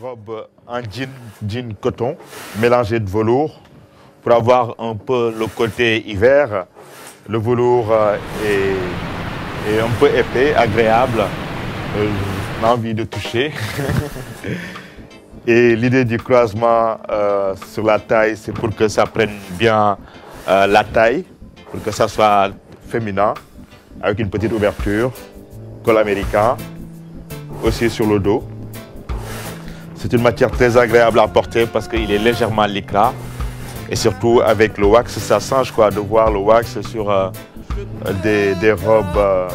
robe en jean coton mélangé de velours pour avoir un peu le côté hiver. Le velours est un peu épais, agréable. On a envie de toucher. Et l'idée du croisement sur la taille, c'est pour que ça prenne bien la taille, pour que ça soit féminin, avec une petite ouverture, col américain, aussi sur le dos. C'est une matière très agréable à porter parce qu'il est légèrement lycra. Et surtout avec le wax, ça change quoi, de voir le wax sur des robes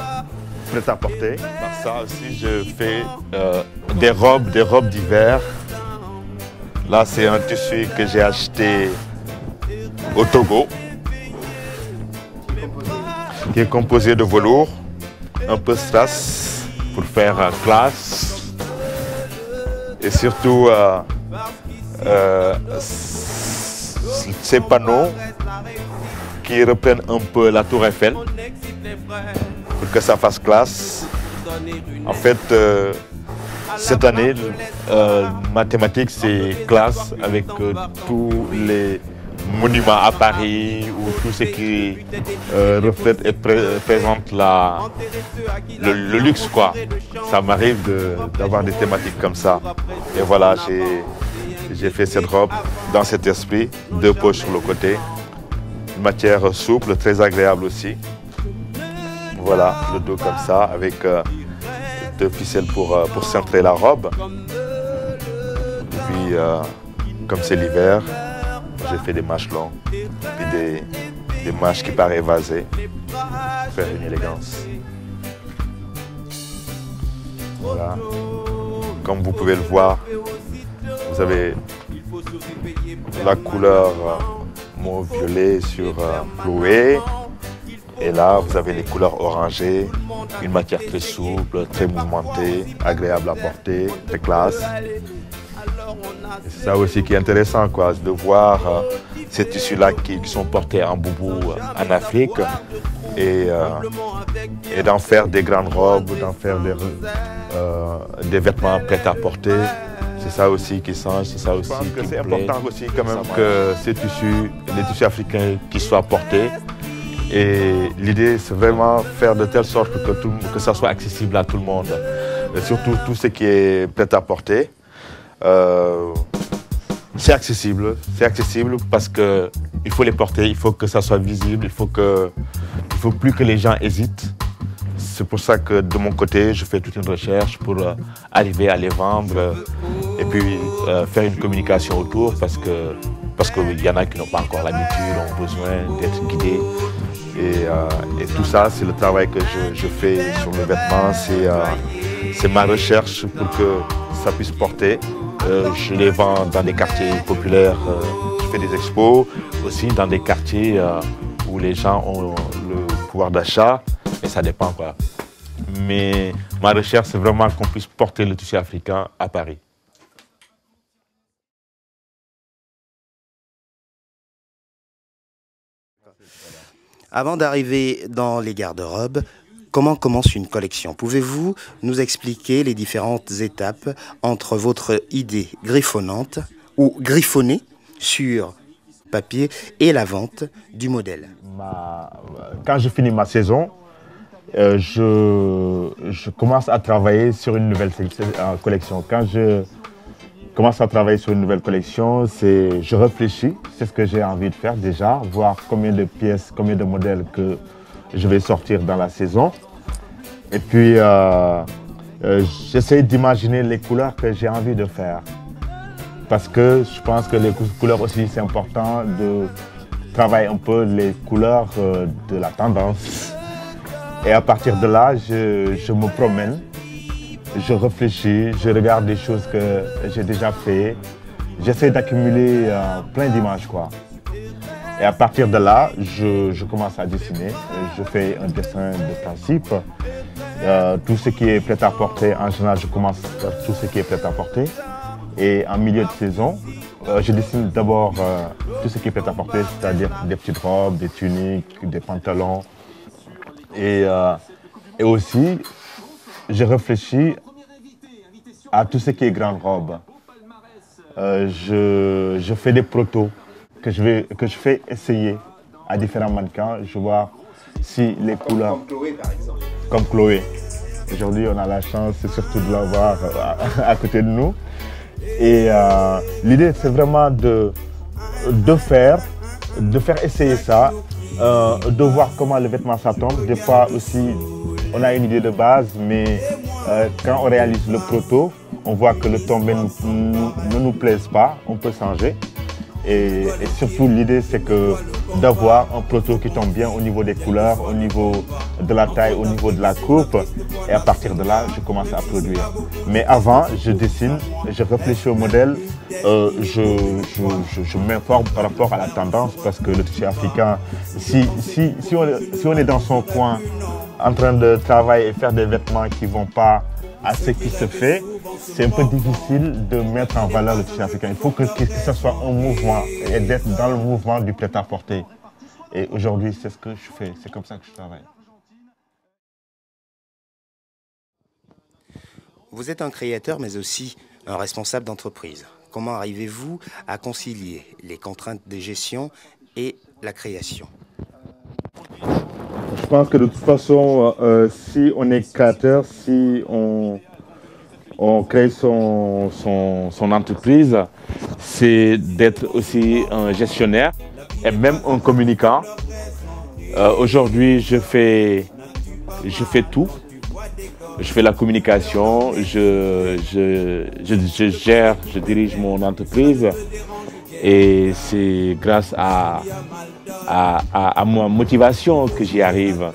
prêtes à porter. Par ça aussi, je fais des robes d'hiver. Là, c'est un tissu que j'ai acheté au Togo, qui est composé de velours, un peu strass pour faire classe, et surtout ces panneaux qui reprennent un peu la tour Eiffel pour que ça fasse classe. En fait, cette année, mathématiques, c'est classe avec tous les monuments à Paris ou tout ce qui reflète et présente le luxe, quoi. Ça m'arrive d'avoir des thématiques comme ça. Et voilà, j'ai fait cette robe dans cet esprit, 2 poches sur le côté, une matière souple, très agréable aussi. Voilà, le dos comme ça, avec 2 ficelles pour centrer la robe. Et puis, comme c'est l'hiver, j'ai fait des manches longues, puis des manches qui paraissent évasées, pour faire une élégance. Voilà, comme vous pouvez le voir, vous avez la couleur mauve-violet sur Chloé. Et là, vous avez les couleurs orangées, une matière très souple, très mouvementée, agréable à porter, très classe. C'est ça aussi qui est intéressant, quoi, de voir ces tissus-là qui sont portés en boubou en Afrique et d'en faire des grandes robes, d'en faire des vêtements prêts à porter. C'est ça aussi qui change, c'est ça aussi qui me plaît. C'est important aussi quand même que ces tissus, les tissus africains qui soient portés. Et l'idée, c'est vraiment faire de telle sorte que ça soit accessible à tout le monde. Et surtout tout ce qui est prêt à porter. C'est accessible parce qu'il faut les porter, il faut que ça soit visible, il faut plus que les gens hésitent. C'est pour ça que de mon côté, je fais toute une recherche pour arriver à les vendre et puis faire une communication autour parce qu'il y en a qui n'ont pas encore l'habitude, ont besoin d'être guidés. Et tout ça, c'est le travail que je fais sur le vêtement, c'est ma recherche pour que ça puisse porter. Je les vends dans des quartiers populaires, je fais des expos, aussi dans des quartiers où les gens ont le pouvoir d'achat, et ça dépend quoi. Mais ma recherche, c'est vraiment qu'on puisse porter le tissu africain à Paris. Avant d'arriver dans les garde-robes, comment commence une collection? Pouvez-vous nous expliquer les différentes étapes entre votre idée griffonnante ou griffonnée sur papier et la vente du modèle? Quand je finis ma saison, je commence à travailler sur une nouvelle collection. Quand je commence à travailler sur une nouvelle collection, je réfléchis, c'est ce que j'ai envie de faire déjà, voir combien de pièces, combien de modèles que je vais sortir dans la saison. Et puis, j'essaie d'imaginer les couleurs que j'ai envie de faire. Parce que je pense que les couleurs aussi, c'est important de travailler un peu les couleurs de la tendance. Et à partir de là, je me promène, je réfléchis, je regarde des choses que j'ai déjà fait. J'essaie d'accumuler plein d'images, quoi. Et à partir de là, je commence à dessiner. Je fais un dessin de principe. Tout ce qui est prêt à porter, en général, je commence par tout ce qui est prêt à porter. Et en milieu de saison, je dessine d'abord tout ce qui est prêt à porter, c'est-à-dire des petites robes, des tuniques, des pantalons. Et aussi, je réfléchis à tout ce qui est grande robe. je fais des protos que je fais essayer à différents mannequins. Je vois si les couleurs... Comme Chloé, par exemple. Comme Chloé. Aujourd'hui, on a la chance surtout de l'avoir à côté de nous. Et l'idée, c'est vraiment de faire essayer ça, de voir comment le vêtement ça tombe. Des fois aussi, on a une idée de base, mais quand on réalise le proto, on voit que le tombé ne nous plaise pas, on peut changer. Et surtout, l'idée, c'est d'avoir un proto qui tombe bien au niveau des couleurs, au niveau de la taille, au niveau de la coupe. Et à partir de là, je commence à produire. Mais avant, je dessine, je réfléchis au modèle, je m'informe par rapport à la tendance parce que le tissu africain, si on est dans son coin en train de travailler et faire des vêtements qui ne vont pas à ce qui se fait, c'est un peu difficile de mettre en valeur le tissu africain. Il faut que ce soit un mouvement et d'être dans le mouvement du prêt-à-porter. Et aujourd'hui, c'est ce que je fais, c'est comme ça que je travaille. Vous êtes un créateur, mais aussi un responsable d'entreprise. Comment arrivez-vous à concilier les contraintes de gestion et la création? Je pense que de toute façon, si on est créateur, si on crée son entreprise, c'est d'être aussi un gestionnaire et même un communicant. Aujourd'hui, je fais tout. Je fais la communication, je dirige mon entreprise et c'est grâce à ma motivation que j'y arrive.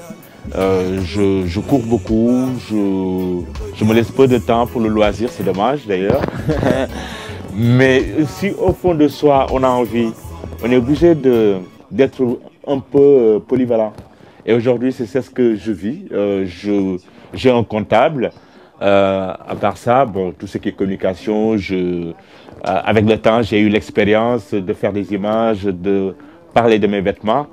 Je cours beaucoup, je me laisse peu de temps pour le loisir, c'est dommage d'ailleurs. Mais si au fond de soi on a envie, on est obligé d'être un peu polyvalent. Et aujourd'hui c'est ce que je vis. J'ai un comptable. À part ça, bon, tout ce qui est communication, avec le temps, j'ai eu l'expérience de faire des images, de parler de mes vêtements.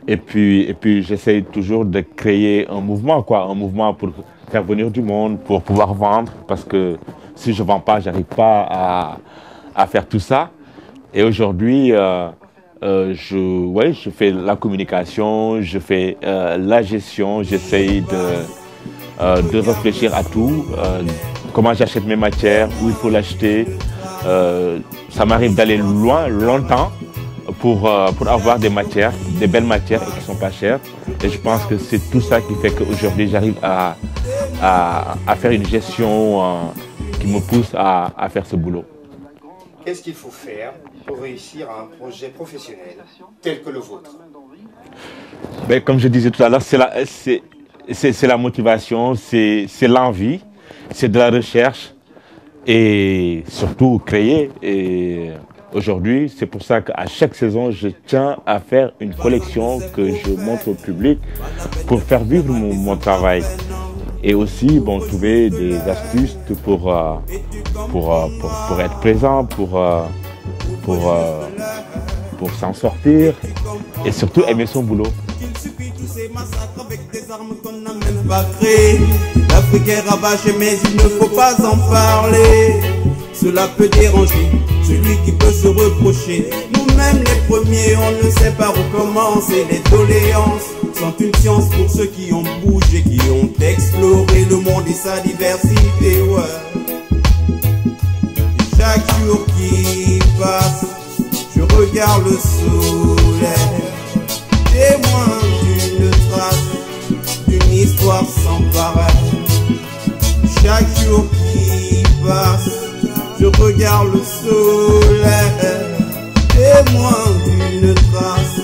Et puis j'essaie toujours de créer un mouvement pour faire venir du monde, pour pouvoir vendre. Parce que si je ne vends pas, je n'arrive pas à faire tout ça. Et aujourd'hui, je fais la communication, je fais la gestion, j'essaie de réfléchir à tout, comment j'achète mes matières, où il faut l'acheter. Ça m'arrive d'aller longtemps pour avoir des matières, des belles matières et qui ne sont pas chères. Et je pense que c'est tout ça qui fait qu'aujourd'hui j'arrive à faire une gestion qui me pousse à faire ce boulot. Qu'est-ce qu'il faut faire pour réussir à un projet professionnel tel que le vôtre? Ben, comme je disais tout à l'heure, c'est la motivation, c'est l'envie, c'est de la recherche et surtout créer. Et aujourd'hui, c'est pour ça qu'à chaque saison, je tiens à faire une collection que je montre au public pour faire vivre mon travail. Et aussi, bon, trouver des astuces pour être présent, pour s'en sortir et surtout aimer son boulot. Ces massacres avec des armes qu'on n'a même pas créées. L'Afrique est ravagée mais il ne faut pas en parler. Cela peut déranger celui qui peut se reprocher. Nous-mêmes les premiers, on ne sait pas où commencer. Les doléances sont une science pour ceux qui ont bougé, qui ont exploré le monde et sa diversité. Ouais. Chaque jour qui passe, je regarde le soleil, témoin d'une trace, d'une histoire sans pareil. Chaque jour qui passe, je regarde le soleil, témoin d'une trace,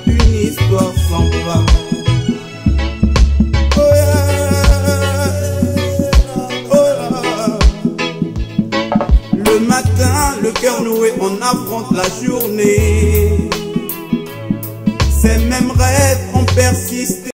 d'une histoire sans pareil. Oh yeah, oh yeah. Le matin, le cœur noué, on affronte la journée. Ces mêmes rêves ont persisté.